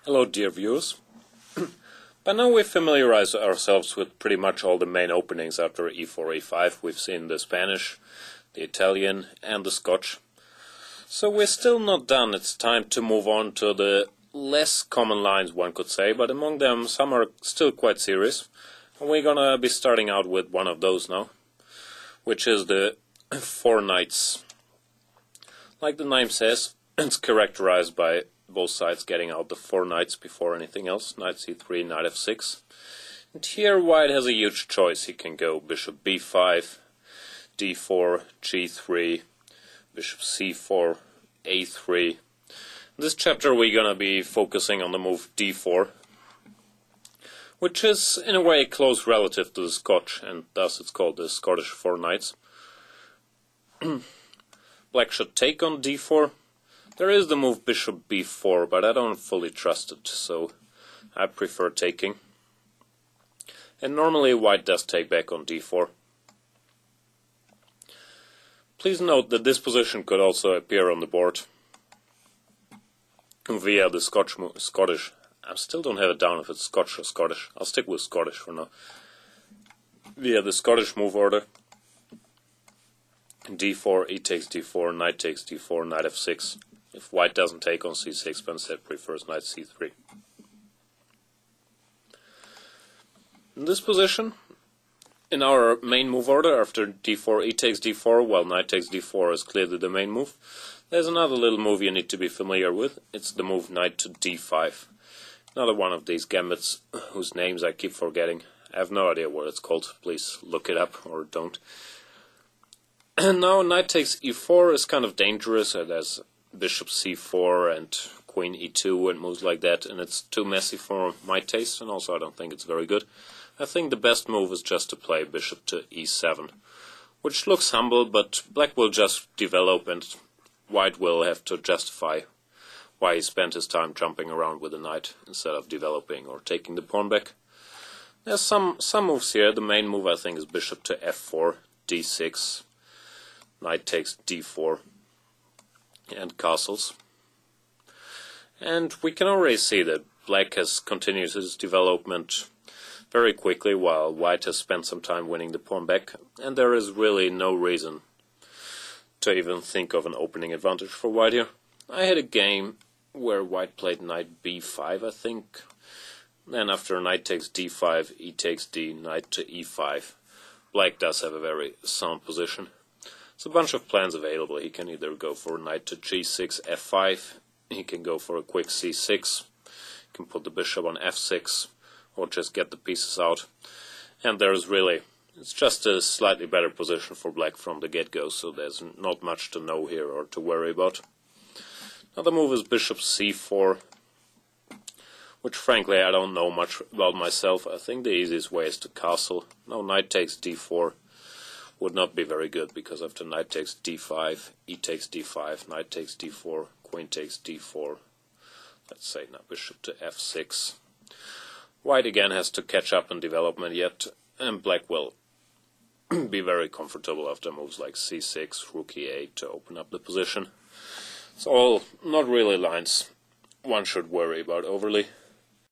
Hello dear viewers. By now we've familiarized ourselves with pretty much all the main openings after e4, e5. We've seen the Spanish, the Italian and the Scotch. So we're still not done. It's time to move on to the less common lines, one could say, but among them some are still quite serious. And we're gonna be starting out with one of those now, which is the four knights. Like the name says, it's characterized by both sides getting out the four knights before anything else. Knight c3, knight f6. And here white has a huge choice. He can go bishop b5, d4, g3, bishop c4, a3. In this chapter we're gonna be focusing on the move d4, which is in a way a close relative to the Scotch, and thus it's called the Scottish four knights. Black should take on d4. There is the move bishop b4, but I don't fully trust it, so I prefer taking. And normally white does take back on d4. Please note that this position could also appear on the board via the Scottish. I still don't have it down if it's Scotch or Scottish. I'll stick with Scottish for now. Via the Scottish move order. d4, e takes d4, knight takes d4, knight f6. If white doesn't take on c6, but instead prefers knight c3. In this position, in our main move order, after d4, e takes d4, while knight takes d4 is clearly the main move, there's another little move you need to be familiar with. It's the move knight to d5. Another one of these gambits whose names I keep forgetting. I have no idea what it's called. Please look it up, or don't. And now knight takes e4 is kind of dangerous. There's bishop c4 and queen e2 and moves like that, and it's too messy for my taste, and also I don't think it's very good. I think the best move is just to play bishop to e7, which looks humble, but black will just develop and white will have to justify why he spent his time jumping around with the knight instead of developing or taking the pawn back. There's some moves here. The main move I think is bishop to f4, d6, knight takes d4, and castles. And we can already see that black has continued his development very quickly while white has spent some time winning the pawn back, and there is really no reason to even think of an opening advantage for white here. I had a game where white played knight b5, I think, then after knight takes d5, e takes d, knight to e5. Black does have a very sound position. There's a bunch of plans available. He can either go for knight to g6, f5, he can go for a quick c6, he can put the bishop on f6, or just get the pieces out. And there's really, it's just a slightly better position for black from the get-go, so there's not much to know here or to worry about. Another move is bishop c4, which frankly I don't know much about myself. I think the easiest way is to castle. Now knight takes d4 would not be very good, because after knight takes d5, e takes d5, knight takes d4, queen takes d4. Let's say now bishop to f6. White again has to catch up in development yet, and black will be very comfortable after moves like c6, rook e8 to open up the position. It's all not really lines one should worry about overly.